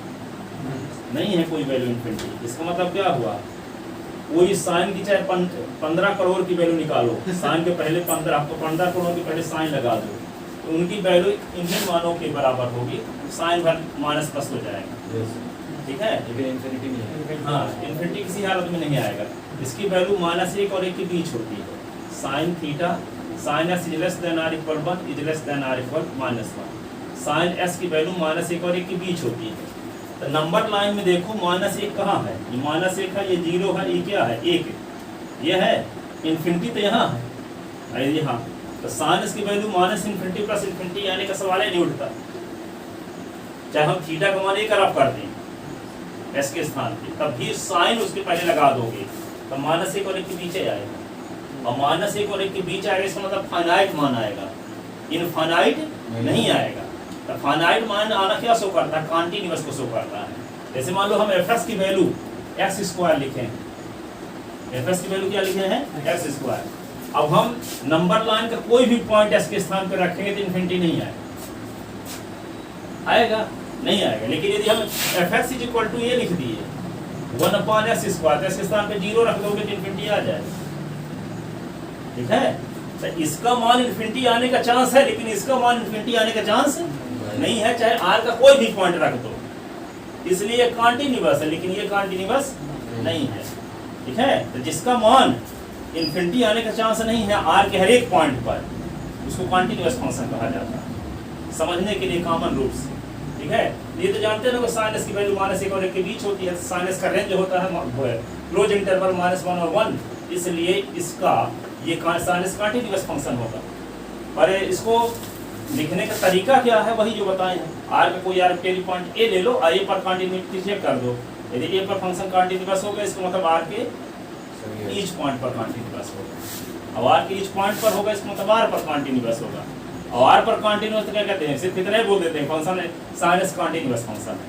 नहीं है कोई वैल्यू इन्फिनिटी, इसका मतलब क्या हुआ कोई साइन की चाहे 15 करोड़ की वैल्यू निकालो, साइन के पहले 15 करोड़ के पहले साइन लगा दो, तो उनकी वैल्यू इन्फिनिट मानों के बराबर होगी, साइन भर माइनस प्लस हो जाएगा। ठीक है, लेकिन इन्फिनिटी नहीं है। हाँ, इन्फिनिटी किसी हालत में नहीं आएगा। इसकी वैल्यू -1 और 1 के बीच होती है। Sine theta sine s is less than or equal 1 is less than or equal -1। Sine s की वैल्यू -1 और 1 के बीच होती है। तो नंबर लाइन में देखो -1 कहाँ है, ये -1 है, ये 0 है, ये क्या है 1, ये है इन्फिनिटी तो यहाँ है, यहाँ तो साइन s की वैल्यू -इन्फिनिटी प्लस इन्फिनिटी आने का सवाल ही नहीं उठता, चाहे हम थीटा का मान 1 रफ कर दें s के स्थान पे, तब भी साइन उसके पहले लगा दोगे तो -1 और 1 के बीच आएगा, और -1 और 1 के बीच आएगा इसका मतलब फाइनाइट मान आएगा, इनफाइनाइट नहीं आएगा। तो फाइनाइट मान आना क्या शो करता है, कॉन्टिन्यूअस को शो करता है। जैसे मान लो हम fs की वैल्यू x² लिखें, fs की वैल्यू क्या लिखे हैं x², अब हम नंबर लाइन का कोई भी पॉइंट s के स्थान पर रखेंगे तो इन्फिनिटी नहीं आएगा, आएगा नहीं आएगा। लेकिन यदि हम fx = ये लिख दिए 1/s², s के स्थान पे 0 रख दोगे तो इन्फिनिटी आ जाएगा। ठीक है, तो इसका मान इन्फिनिटी आने का चांस है, लेकिन इसका मान इन्फिनिटी आने का चांस नहीं है, चाहे r का कोई भी पॉइंट रख दो, इसलिए ये कॉन्टिन्यूअस है, लेकिन ये कॉन्टिन्यूअस नहीं है। ठीक है, तो जिसका मान इन्फिनिटी आने का चांस नहीं है r के हर एक पॉइंट पर, उसको कॉन्टिन्यूअस फंक्शन कहा जाता है, समझने के लिए कॉमन रूप से। ठीक है, ये तो जानते हैं ना, साइन s की वैल्यू -1 और 1 के बीच होती है, साइन s का रेंज होता है क्लोज इंटरवल -1 और 1, इसलिए इसका ये साइन s कॉन्टिन्यूअस फंक्शन होगा। पर इसको लिखने का तरीका क्या है, वही जो बताए हैं। r का कोई आर्बिट्रेरी पॉइंट a ले लो, a पर कॉन्टिन्यूटी चेक कर दो, यदि a पर फंक्शन कॉन्टिन्यूअस होगा इसका मतलब r के ईच पॉइंट पर कॉन्टिन्यूअस होगा, अब r के ईच पॉइंट पर होगा इसका मतलब r पर कॉन्टिन्यूअस होगा, और r पर कॉन्टिन्यूअस क्या कहते हैं, सिर्फ इतना ही बोल देते हैं फंक्शन है साइन s कॉन्टिन्यूअस फंक्शन है,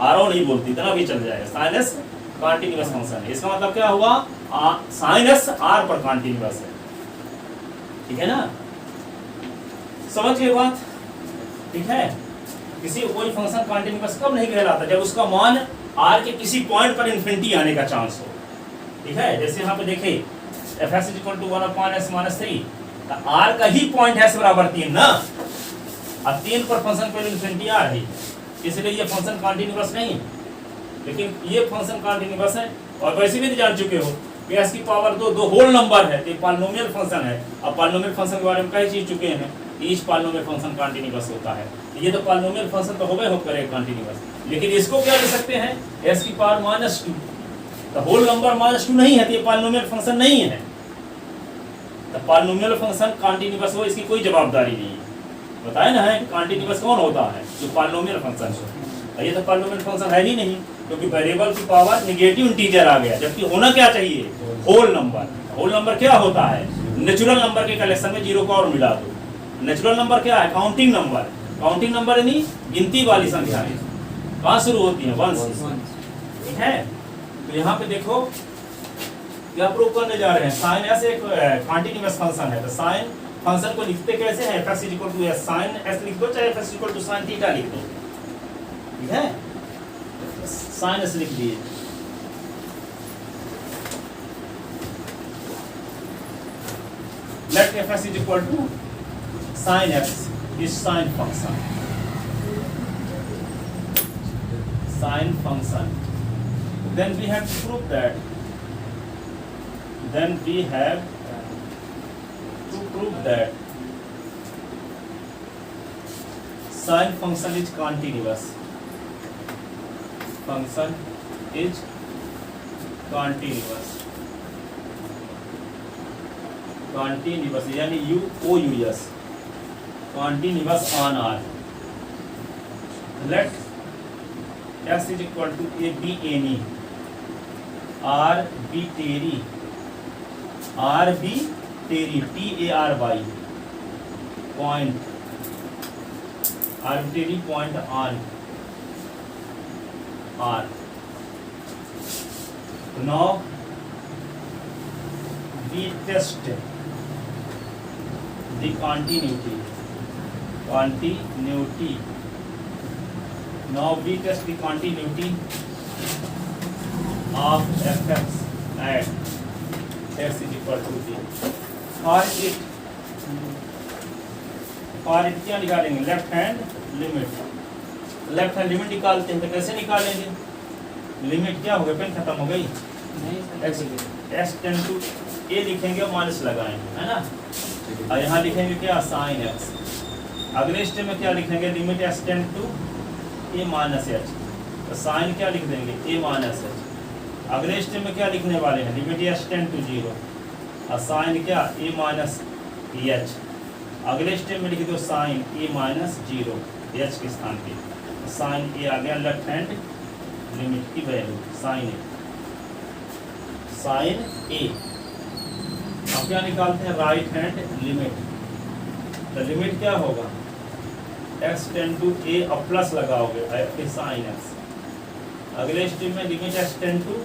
r नहीं बोलती, इतना भी चल जाएगा, साइन s कॉन्टिन्यूअस फंक्शन है। इसका मतलब क्या हुआ, साइन s r पर कॉन्टिन्यूअस है। ठीक है ना, समझ गए बात। ठीक है, किसी कोई फंक्शन कॉन्टिन्यूअस कब नहीं कहलाता, जब उसका मान r के किसी पॉइंट पर इन्फिनिटी आने का चांस हो। ठीक है, जैसे यहाँ पे देखे fs = 1/s - 3, तो r का ही पॉइंट s बराबर 3 ना, अब 3 पर फंक्शन पर इन्फिनिटी आ रही, इसलिए ये फंक्शन कॉन्टिन्यूअस नहीं है, लेकिन ये फंक्शन कॉन्टिन्यूअस है। और वैसे भी जान चुके हो कि s की पावर 2 होल नंबर है, तो ये पॉलिनोमियल फंक्शन है। अब पॉलिनोमियल फंक्शन के बारे में कई चीज चुके हैं, ईच पॉलिनोमियल फंक्शन कॉन्टिन्यूअस होता है, ये तो पॉलिनोमियल फंक्शन तो होगा हो करेगा कॉन्टिन्यूअस, लेकिन इसको क्या लिख सकते हैं, s की पावर -2, तो होल नंबर -2 नहीं है, तो ये पॉलिनोमियल फंक्शन नहीं है। तो पॉलिनोमियल फंक्शन कॉन्टिन्यूअस हो इसकी कोई जवाबदारी नहीं है, बताए ना है कॉन्टिन्यूअस कौन होता है, जो पॉलिनोमियल फंक्शन हो। ये तो पॉलिनोमियल फंक्शन है ही नहीं, क्योंकि वेरिएबल की पावर नेगेटिव इंटीजर आ गया, जबकि होना क्या चाहिए होल नंबर। होल नंबर क्या होता है, नेचुरल नंबर के कलेक्शन में 0 को और मिला दो। नेचुरल नंबर क्या है, काउंटिंग नंबर। काउंटिंग नंबर यानी गिनती वाली संख्याएं कहाँ शुरू होती हैं, 1 से। ठीक है, तो यहाँ पे देखो क्या प्रूव करने जा रहे हैं, साइन s एक कॉन्टिन्यूअस फंक्शन है, तो साइन फंक्शन को लिखते कैसे हैं, fx = s sin s लिख दो, चाहे fx = sin थीटा लिख दो। ठीक है, साइन s लिख दिए, let fx = sin x is sin function, sin function, then we have to prove that, then we have to prove that sin function is continuous, function is continuous, continuous यानी UOUS, continuous on R. Let x = a b any, r arbitrary, TARY point, arbitrary point on R. Now we test the continuity. Now we test the continuity of fx at x is equal to a और it क्या निकालेंगे left hand limit निकालते हैं तो कैसे निकालेंगे limit क्या हो गया पेन खत्म हो गई x टेंड टू a लिखेंगे माइनस लगाएंगे है ना और यहाँ लिखेंगे क्या साइन x अगले स्टेप में क्या लिखेंगे limit x tend to a minus H तो साइन क्या लिख देंगे a माइनस एच अगले स्टेप में क्या लिखने वाले हैं लिमिट x टेंड टू 0 और साइन क्या a माइनस एच अगले स्टेप में लिख दो साइन a माइनस 0 एच के स्थान पे साइन a आ गया लेफ्ट हैंड लिमिट की वैल्यू साइन a हम क्या निकालते हैं राइट हैंड लिमिट तो लिमिट क्या होगा x टेंड टू a और प्लस लगाओगे साइन x अगले स्टेप में limit x tend to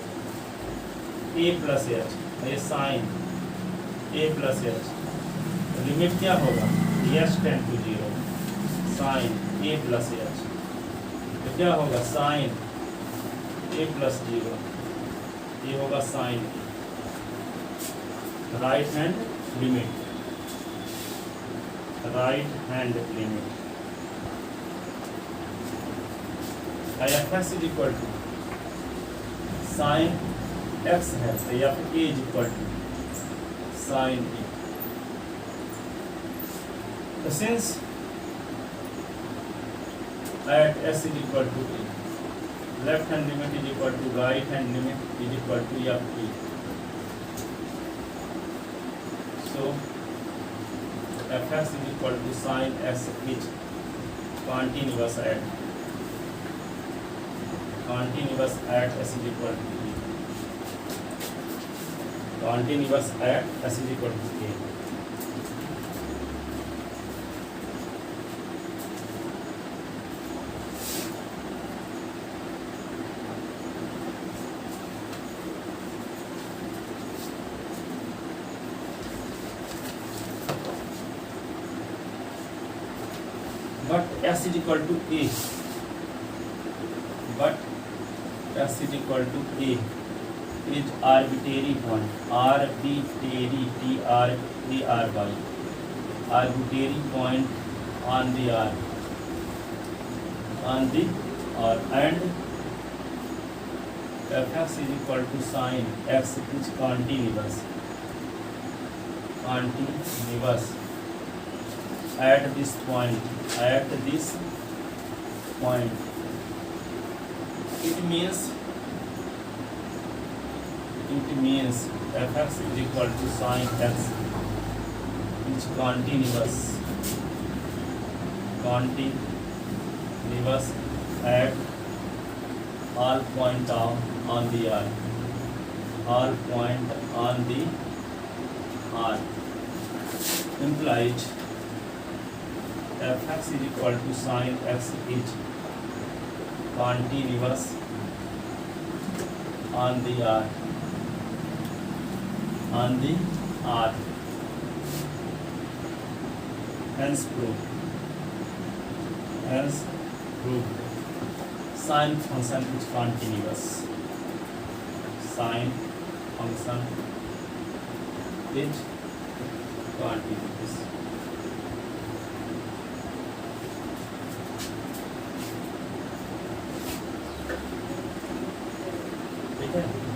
a plus H ये sine a plus H limit क्या होगा x tend to 0 sine a plus H तो क्या होगा साइन a प्लस 0 ये होगा sine right hand limit f(x) is equal to sine x है तो या फिर a is equal to sine a तो since at s is equal to a left hand limit is equal to right hand limit is equal to f e so f(x) is equal to sin x which continuous at s is equal to a continuous at s is equal to a but s is equal to a is arbitrary point arbitrary point on the r and f(x) is equal to sin x which continuous at this point it means f(x) is equal to sin x which continuous at all point on the r implies f(x) is equal to sin x is continuous on the r hence proved sin function is continuous ठीक है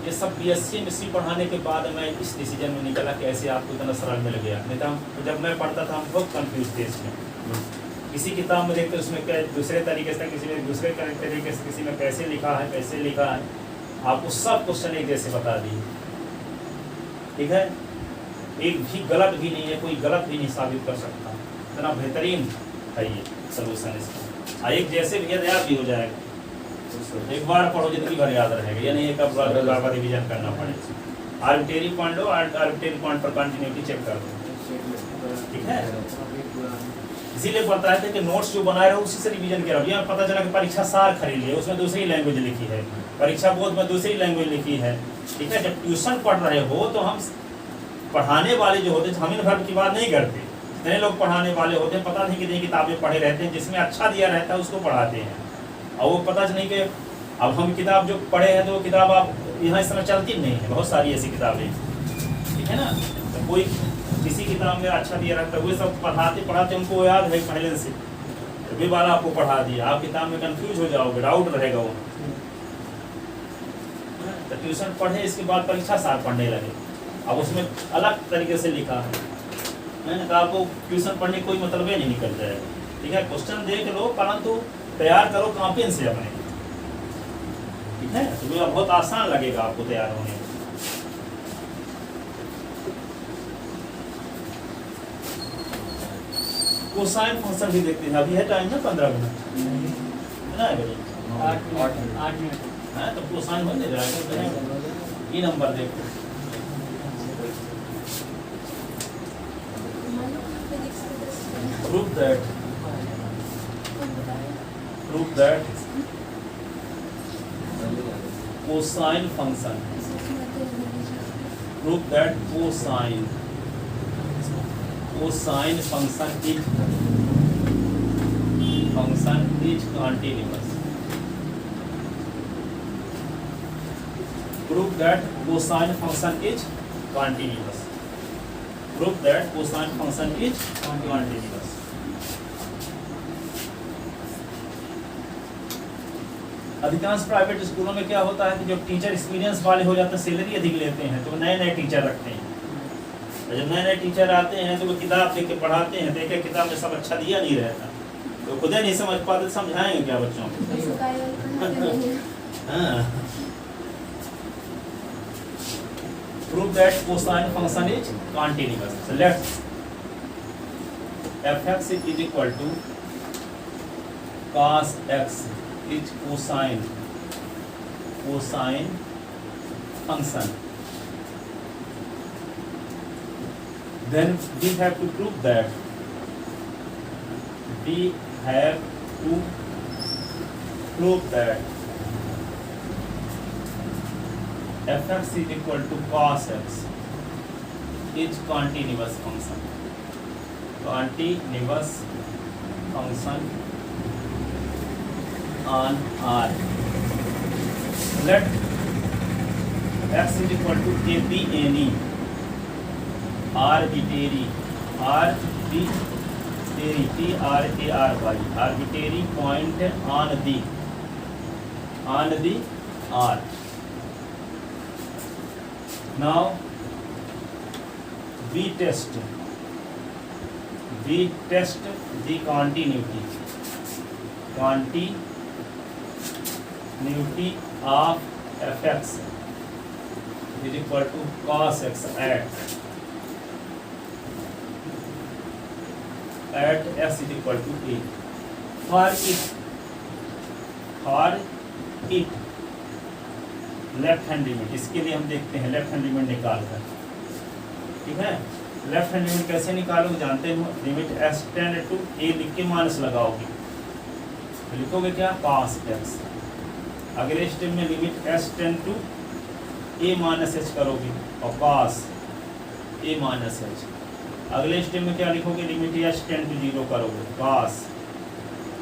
ये सब BSc MSc पढ़ाने के बाद मैं इस decision में निकला कि ऐसे आपको इतना सरल मिल गया नहीं तो जब मैं पढ़ता था हम बहुत कंफ्यूज थे इसमें किसी किताब में देखते उसमें क्या दूसरे तरीके से किसी में दूसरे तरीके से किसी में कैसे लिखा है आपको सब क्वेश्चन एक जैसे बता दिए ठीक है एक भी गलत भी नहीं है कोई गलत भी नहीं साबित कर सकता इतना बेहतरीन है ये सोल्यूशन इसका एक जैसे भी याद भी हो जाएगा एक बार पढ़ो जितनी बार याद रहेगा या नहीं एक बार रिवीजन करना पड़ेगा आर्बिट्रेरी पॉइंट लो आर्बिट्रेरी पॉइंट पर कंटिन्यूटी चेक कर लो ठीक है इसीलिए बताया था कि नोट्स जो बनाए रहो उसी से रिवीजन करो यहाँ पता चला कि परीक्षा सार खरीद लिया उसमें दूसरी लैंग्वेज लिखी है परीक्षा बोर्ड में दूसरी लैंग्वेज लिखी है ठीक है जब ट्यूशन पढ़ रहे हो तो हम पढ़ाने वाले जो होते हैं हम इन भर की बात नहीं करते इतने लोग पढ़ाने वाले होते हैं पता नहीं कितनी किताबें पढ़े रहते हैं जिसमें अच्छा दिया रहता है उसको पढ़ाते हैं और वो पता नहीं कि अब हम किताब जो पढ़े हैं तो वो किताब आप यहाँ इस समय चलती नहीं है, बहुत सारी ऐसी किताबें, ठीक है ना। तो कोई किसी किताब में अच्छा दिया रहता है, वो सब पढ़ाते पढ़ाते उनको याद है पहले से, भी बार आपको पढ़ा दिया, आप किताब में कंफ्यूज हो जाओगे, डाउट रहेगा वो। तो ट्यूशन पढ़े, इसके बाद परीक्षा साल पढ़ने लगे, अब उसमें अलग तरीके से लिखा है ना, तो आपको ट्यूशन पढ़ने कोई मतलब ही नहीं निकल जाएगा, ठीक है। क्वेश्चन देख लो परंतु तैयार करो कॉपी से अपने, ठीक है, तो बहुत आसान लगेगा आपको तैयार होने में। कोसाइन फंक्शन भी देखते हैं, अभी है टाइम ना 15 मिनट है ना, 8 मिनट हाँ तो कोसाइन हो नहीं जाएगा, ये नंबर देखो, prove that cosine function, prove that cosine function is continuous, prove that cosine function is continuous, prove that cosine function is continuous। अधिकांश प्राइवेट स्कूलों में क्या होता है कि जो टीचर एक्सपीरियंस वाले हो जाते हैं, सैलरी अधिक लेते हैं, तो नए नए टीचर रखते हैं, और जब नए नए टीचर आते हैं तो वो किताब देख के पढ़ाते हैं, देखे किताब में सब अच्छा दिया नहीं रहता, तो खुद ही नहीं समझ पाते, समझाएंगे क्या बच्चों को। हाँ, prove that cosine function is continuous, so let fx is equal to cos x is cosine function, then we have to prove that fx is equal to cos x is continuous function on R. Let x is equal to a b any arbitrary arbitrary point on the R. Now we test the continuity of fx is equal to cos x at x is equal to a. For it left hand limit, इसके लिए हम देखते हैं left hand limit निकाल कर, ठीक है। Left hand limit कैसे निकालोगे जानते हो, limit s tend to a लिख के माइनस लगाओगे, तो लिखोगे क्या cos x, अगले स्टेप में limit s tend to a minus h करोगे और cos a माइनस h, अगले स्टेप में क्या लिखोगे, लिमिट s टेंड टू 0 करोगे cos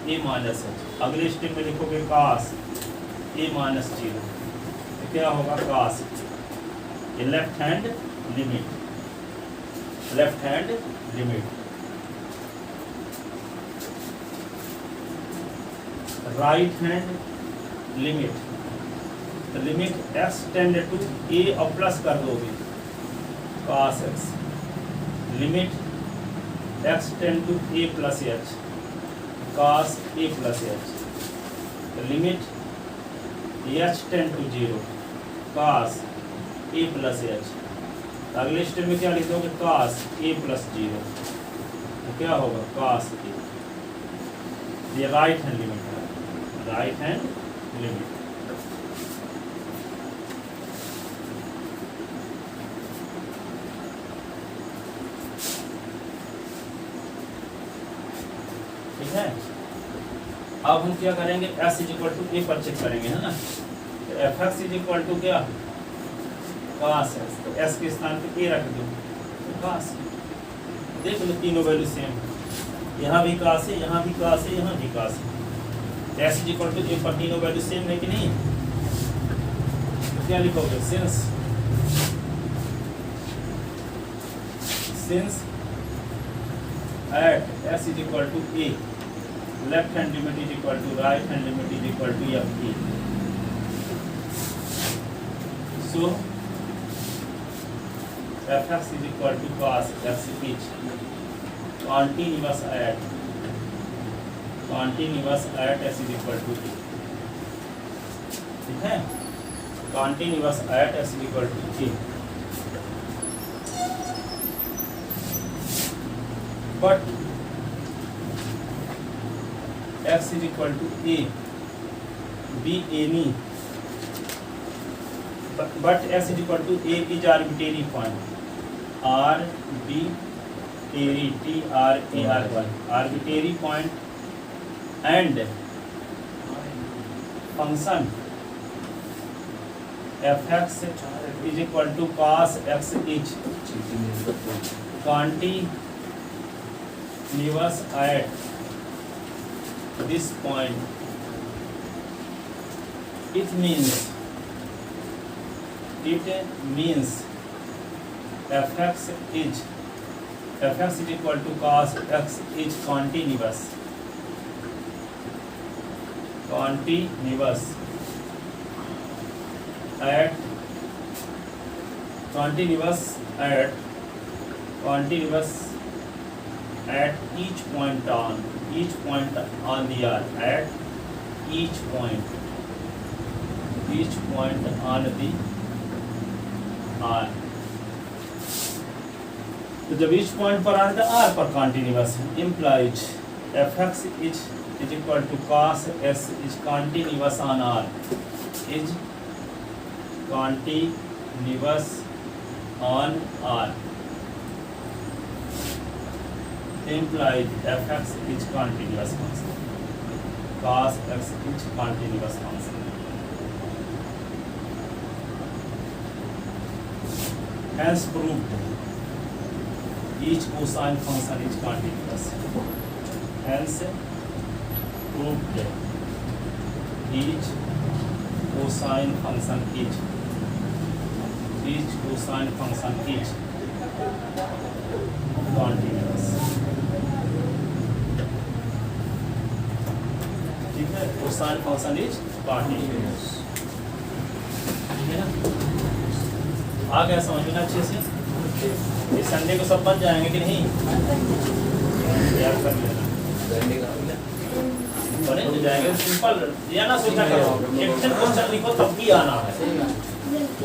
a माइनस h, अगले स्टेप में लिखोगे cos a माइनस 0, क्या होगा cos, ये left hand limit, right hand limit, तो limit x tend to a और प्लस कर दोगे cos x, limit x tend to a plus h cos a plus h, तो limit h tend to 0 cos a plus h, अगले step में क्या लिख दोगे cos a प्लस 0, तो क्या होगा cos a, ये राइट हैंड लिमिट है, राइट हैंड लिमिट। ठीक है, अब हम क्या करेंगे, s is equal to a पर चेक करेंगे, है ना, तो fx इज इक्वल टू क्या cos x, तो s के स्थान पे a रख दो, तो cos, देख लो तीनों वैल्यू सेम, यहाँ भी cos है, यहाँ भी cos है, यहाँ भी cos है, S is equal to A पर तीनों वैल्यू सेम है कि नहीं, क्या लिखोगे, since at S is equal to A left hand limit is equal to right hand limit is equal to F A, so fx is equal to cos x is continuous at s is equal to a, ठीक है, continuous at s is equal to a, but x is equal to a be any, but s is equal to a is arbitrary point, arbitrary point and function fx is equal to cos x is continuous at this point. It means fx is equal to cos x is continuous at each point on the arc, at each point on the arc. तो जब each point पर आने तो r पर continuous implies fx is equal to cos s is continuous on r, is continuous on r, implies fx is continuous function, cos x is continuous function. Hence proved each cosine function is continuous. Hence proved each cosine function is continuous. ठीक है, cosine function is continuous. ठीक है ना, आ गया समझ में अच्छे से? इस संडे को सब बन जाएंगे कि नहीं, याद कर लेना, बने तो जाएंगे, सिंपल या ना सोचा करो, एक्शन क्वेश्चन लिखो तब भी आना है,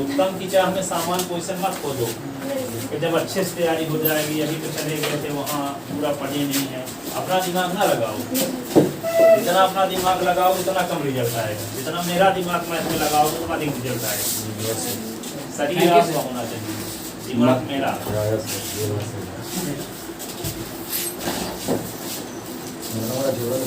उत्तम की चाह में सामान क्वेश्चन मत खोजो, कि जब अच्छे से तैयारी हो जाएगी, अभी तो चले गए थे वहाँ, पूरा पढ़े नहीं है, अपना दिमाग ना लगाओ, जितना अपना दिमाग लगाओ उतना कम रिजल्ट आएगा, जितना मेरा दिमाग मैथ में लगाओ उतना अधिक रिजल्ट आएगा, शरीर आपका होना चाहिए, दिमाग मेरा। जोड़ा